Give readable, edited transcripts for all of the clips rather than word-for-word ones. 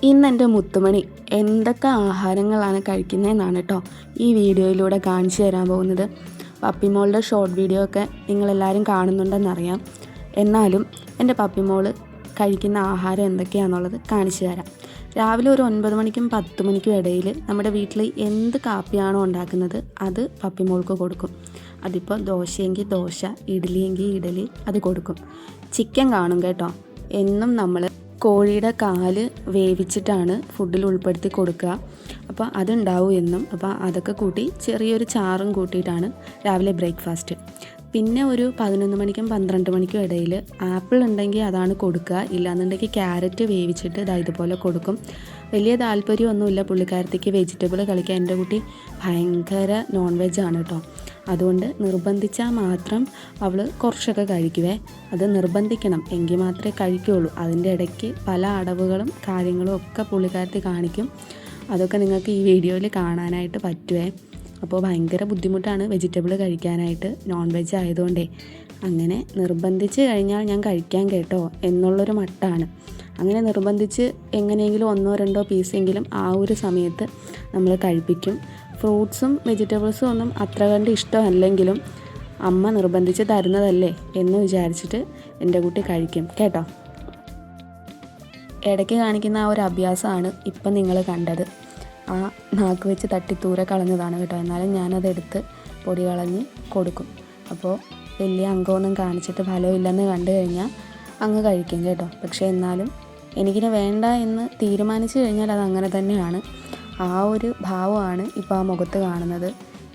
ഇന്ന് എൻ്റെ മുത്തുമണി എന്തൊക്കെ ആഹാരങ്ങളാണ് കഴിക്കുന്നതെന്നാണ് കേട്ടോ ഈ വീഡിയോയിലൂടെ കാണിച്ചു തരാൻ പോകുന്നത്. പപ്പിമോളുടെ ഷോർട്ട് വീഡിയോ ഒക്കെ നിങ്ങളെല്ലാവരും കാണുന്നുണ്ടെന്നറിയാം. എന്നാലും എൻ്റെ പപ്പിമോള് കഴിക്കുന്ന ആഹാരം എന്തൊക്കെയാണെന്നുള്ളത് കാണിച്ചു തരാം. രാവിലെ ഒരു 9 മണിക്കും 10 മണിക്കും ഇടയിൽ നമ്മുടെ വീട്ടിൽ എന്ത് കാപ്പിയാണോ ഉണ്ടാക്കുന്നത് അത് പപ്പിമോൾക്ക് കൊടുക്കും. അതിപ്പോൾ ദോശയെങ്കിൽ ദോശ, ഇഡ്ഡലിയെങ്കിൽ ഇഡ്ഡലി അത് കൊടുക്കും. ചിക്കൻ കാണും കേട്ടോ. എന്നും നമ്മൾ കോഴിയുടെ കാല് വേവിച്ചിട്ടാണ് ഫുഡിൽ ഉൾപ്പെടുത്തി കൊടുക്കുക. അപ്പോൾ അതുണ്ടാവും എന്നും. അപ്പോൾ അതൊക്കെ കൂട്ടി ചെറിയൊരു ചാറും കൂട്ടിയിട്ടാണ് രാവിലെ ബ്രേക്ക്ഫാസ്റ്റ്. പിന്നെ ഒരു 11 മണിക്കും 12 മണിക്കും ഇടയിൽ ആപ്പിൾ ഉണ്ടെങ്കിൽ അതാണ് കൊടുക്കുക. ഇല്ലാന്നുണ്ടെങ്കിൽ ക്യാരറ്റ് വേവിച്ചിട്ട് ഇതുപോലെ കൊടുക്കും. വലിയ താല്പര്യമൊന്നുമില്ല പുള്ളിക്കാരത്തേക്ക് വെജിറ്റബിൾ കളിക്കാൻ. എൻ്റെ കുട്ടി ഭയങ്കര നോൺ വെജാണ് കേട്ടോ. അതുകൊണ്ട് നിർബന്ധിച്ചാൽ മാത്രം അവൾ കുറച്ചൊക്കെ കഴിക്കുവേ. അത് നിർബന്ധിക്കണം എങ്കിൽ മാത്രമേ കഴിക്കുകയുള്ളൂ. അതിൻ്റെ ഇടയ്ക്ക് പല അടവുകളും കാര്യങ്ങളും ഒക്കെ പുള്ളിക്കാരത്തി കാണിക്കും. അതൊക്കെ നിങ്ങൾക്ക് ഈ വീഡിയോയിൽ കാണാനായിട്ട് പറ്റുവേ. അപ്പോൾ ഭയങ്കര ബുദ്ധിമുട്ടാണ് വെജിറ്റബിൾ കഴിക്കാനായിട്ട്, നോൺ വെജ് ആയതുകൊണ്ടേ. അങ്ങനെ നിർബന്ധിച്ച് കഴിഞ്ഞാൽ ഞാൻ കഴിക്കാൻ കേട്ടോ എന്നുള്ളൊരു മട്ടാണ്. അങ്ങനെ നിർബന്ധിച്ച് എങ്ങനെയെങ്കിലും 1-2 പീസെങ്കിലും ആ ഒരു സമയത്ത് നമ്മൾ കഴിപ്പിക്കും. ഫ്രൂട്ട്സും വെജിറ്റബിൾസും ഒന്നും അത്ര കണ്ട് ഇഷ്ടമല്ലെങ്കിലും അമ്മ നിർബന്ധിച്ച് തരുന്നതല്ലേ എന്ന് വിചാരിച്ചിട്ട് എൻ്റെ കുട്ടി കഴിക്കും കേട്ടോ. ഇടയ്ക്ക് കാണിക്കുന്ന ആ ഒരു അഭ്യാസമാണ് ഇപ്പം നിങ്ങൾ കണ്ടത്. ആ നാക്ക് വെച്ച് തട്ടി തൂരെ കളഞ്ഞതാണ് കേട്ടോ. എന്നാലും ഞാനതെടുത്ത് പൊടി കളഞ്ഞ് കൊടുക്കും. അപ്പോൾ വലിയ അംഗമൊന്നും കാണിച്ചിട്ട് ഫലമില്ലെന്ന് കണ്ടു കഴിഞ്ഞാൽ അങ്ങ് കഴിക്കും കേട്ടോ. പക്ഷേ എന്നാലും എനിക്കിന് വേണ്ട എന്ന് തീരുമാനിച്ചു കഴിഞ്ഞാൽ അത് അങ്ങനെ തന്നെയാണ്. ആ ഒരു ഭാവമാണ് ഇപ്പോൾ ആ മുഖത്ത് കാണുന്നത്.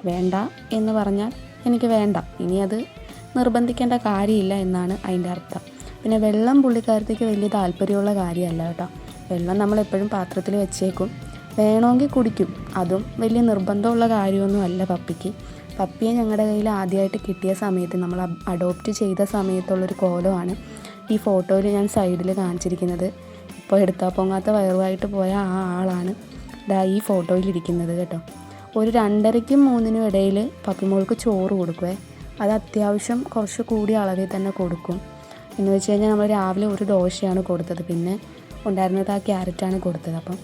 വേണ്ട എന്ന് പറഞ്ഞാൽ എനിക്ക് വേണ്ട, ഇനി അത് നിർബന്ധിക്കേണ്ട കാര്യമില്ല എന്നാണ് അതിൻ്റെ അർത്ഥം. പിന്നെ വെള്ളം പുള്ളിക്കാരത്തേക്ക് വലിയ താല്പര്യമുള്ള കാര്യമല്ല കേട്ടോ. വെള്ളം നമ്മളെപ്പോഴും പാത്രത്തിൽ വെച്ചേക്കും. വേണമെങ്കിൽ കുടിക്കും. അതും വലിയ നിർബന്ധമുള്ള കാര്യമൊന്നും അല്ല പപ്പിക്ക്. പപ്പിയെ ഞങ്ങളുടെ കയ്യിൽ ആദ്യമായിട്ട് കിട്ടിയ സമയത്ത്, നമ്മൾ അഡോപ്റ്റ് ചെയ്ത സമയത്തുള്ളൊരു കോലമാണ് ഈ ഫോട്ടോയിൽ ഞാൻ സൈഡിൽ കാണിച്ചിരിക്കുന്നത്. ഇപ്പോൾ എടുത്താൽ പൊങ്ങാത്ത വയറുമായിട്ട് പോയ ആ ആളാണ് ഈ ഫോട്ടോയിലിരിക്കുന്നത് കേട്ടോ. ഒരു 2:30ക്കും 3-നും ഇടയിൽ പപ്പിമോൾക്ക് ചോറ് കൊടുക്കുവേ. അത് അത്യാവശ്യം കുറച്ച് കൂടിയ അളവിൽ തന്നെ കൊടുക്കും. എന്ന് വെച്ച് കഴിഞ്ഞാൽ നമ്മൾ രാവിലെ ഒരു ദോശയാണ് കൊടുത്തത്, പിന്നെ ഉണ്ടായിരുന്നത് ആ ക്യാരറ്റാണ് കൊടുത്തത്. അപ്പം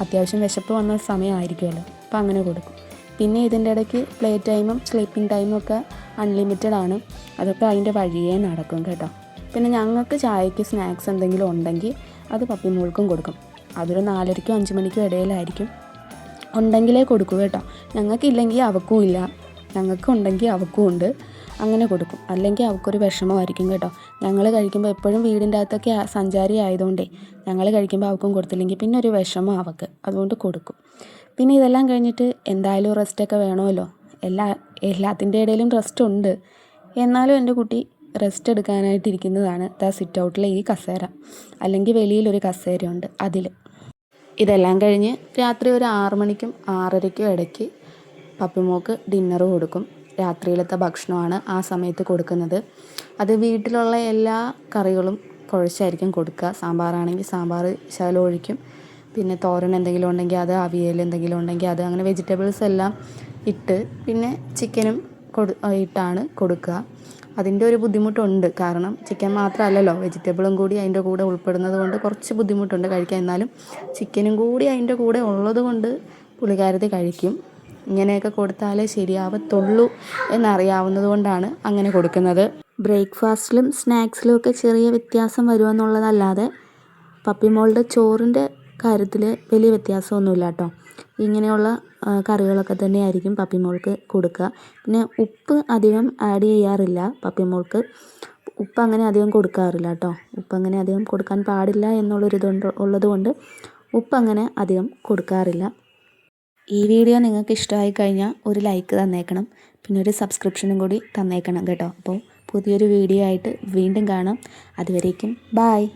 അത്യാവശ്യം വിശപ്പ് വന്ന സമയമായിരിക്കുമല്ലോ, അപ്പോൾ അങ്ങനെ കൊടുക്കും. പിന്നെ ഇതിൻ്റെ ഇടയ്ക്ക് പ്ലേ ടൈമും സ്ലീപ്പിംഗ് ടൈമും ഒക്കെ അൺലിമിറ്റഡ് ആണ്. അതൊക്കെ അതിൻ്റെ വഴിയേ നടക്കും കേട്ടോ. പിന്നെ ഞങ്ങൾക്ക് ചായക്ക് സ്നാക്സ് എന്തെങ്കിലും ഉണ്ടെങ്കിൽ അത് പപ്പിമോൾക്കും കൊടുക്കും. അതൊരു 4:30ക്കും 5 മണിക്കും ഇടയിലായിരിക്കും. ഉണ്ടെങ്കിലേ കൊടുക്കൂ കേട്ടോ. ഞങ്ങൾക്കില്ലെങ്കിൽ അവക്കും ഇല്ല, ഞങ്ങൾക്കുണ്ടെങ്കിൽ അവക്കും ഉണ്ട്. അങ്ങനെ കൊടുക്കും. അല്ലെങ്കിൽ അവൾക്കൊരു വിഷമമായിരിക്കും കേട്ടോ. ഞങ്ങൾ കഴിക്കുമ്പോൾ എപ്പോഴും വീടിൻ്റെ അകത്തൊക്കെ സഞ്ചാരി ആയതുകൊണ്ടേ ഞങ്ങൾ കഴിക്കുമ്പോൾ അവൾക്കും കൊടുത്തില്ലെങ്കിൽ പിന്നെ ഒരു വിഷമം അവൾക്ക്. അതുകൊണ്ട് കൊടുക്കും. പിന്നെ ഇതെല്ലാം കഴിഞ്ഞിട്ട് എന്തായാലും റെസ്റ്റൊക്കെ വേണമല്ലോ. എല്ലാത്തിൻ്റെ ഇടയിലും റെസ്റ്റ് ഉണ്ട്. എന്നാലും എൻ്റെ കുട്ടി റെസ്റ്റ് എടുക്കാനായിട്ടിരിക്കുന്നതാണ് സിറ്റ് ഔട്ടിലെ ഈ കസേര. അല്ലെങ്കിൽ വെളിയിലൊരു കസേരയുണ്ട് അതിൽ. ഇതെല്ലാം കഴിഞ്ഞ് രാത്രി ഒരു 6 മണിക്കും 6:30ക്കും ഇടയ്ക്ക് പപ്പിമോൾക്ക് ഡിന്നർ കൊടുക്കും. രാത്രിയിലത്തെ ഭക്ഷണമാണ് ആ സമയത്ത് കൊടുക്കുന്നത്. അത് വീട്ടിലുള്ള എല്ലാ കറികളും കുഴച്ചായിരിക്കും കൊടുക്കുക. സാമ്പാറാണെങ്കിൽ സാമ്പാർ ശകലം ഒഴിക്കും. പിന്നെ തോരൻ എന്തെങ്കിലും ഉണ്ടെങ്കിൽ അത്, അവിയൽ എന്തെങ്കിലും ഉണ്ടെങ്കിൽ അത്, അങ്ങനെ വെജിറ്റബിൾസ് എല്ലാം ഇട്ട് പിന്നെ ചിക്കനും ഇട്ടാണ് കൊടുക്കുക. അതിൻ്റെ ഒരു ബുദ്ധിമുട്ടുണ്ട്. കാരണം ചിക്കൻ മാത്രമല്ലല്ലോ, വെജിറ്റബിളും കൂടി അതിൻ്റെ കൂടെ ഉൾപ്പെടുന്നത് കൊണ്ട് കുറച്ച് ബുദ്ധിമുട്ടുണ്ട് കഴിക്കാൻ. എന്നാലും ചിക്കനും കൂടി അതിൻ്റെ കൂടെ ഉള്ളത് കൊണ്ട് പുള്ളിക്കാരത്തി കഴിക്കും. ഇങ്ങനെയൊക്കെ കൊടുത്താലേ ശരിയാവത്തുള്ളൂ എന്നറിയാവുന്നത് കൊണ്ടാണ് അങ്ങനെ കൊടുക്കുന്നത്. ബ്രേക്ക്ഫാസ്റ്റിലും സ്നാക്സിലും ഒക്കെ ചെറിയ വ്യത്യാസം വരുമെന്നുള്ളതല്ലാതെ പപ്പിമോളുടെ ചോറിൻ്റെ കാര്യത്തിൽ വലിയ വ്യത്യാസമൊന്നുമില്ല കേട്ടോ. ഇങ്ങനെയുള്ള കറികളൊക്കെ തന്നെയായിരിക്കും പപ്പിമോൾക്ക് കൊടുക്കുക. പിന്നെ ഉപ്പ് അധികം ആഡ് ചെയ്യാറില്ല പപ്പിമോൾക്ക്. ഉപ്പ് അങ്ങനെ അധികം കൊടുക്കാറില്ല കേട്ടോ. ഉപ്പ് അങ്ങനെ അധികം കൊടുക്കാൻ പാടില്ല ഉള്ളതുകൊണ്ട് ഉപ്പ് അങ്ങനെ അധികം കൊടുക്കാറില്ല. ഈ വീഡിയോ നിങ്ങൾക്ക് ഇഷ്ടമായി കഴിഞ്ഞാൽ ഒരു ലൈക്ക് തന്നേക്കണം. പിന്നെ ഒരു സബ്സ്ക്രിപ്ഷനും കൂടി തന്നേക്കണം കേട്ടോ. അപ്പോൾ പുതിയൊരു വീഡിയോ ആയിട്ട് വീണ്ടും കാണാം. അതുവരേക്കും ബായ്.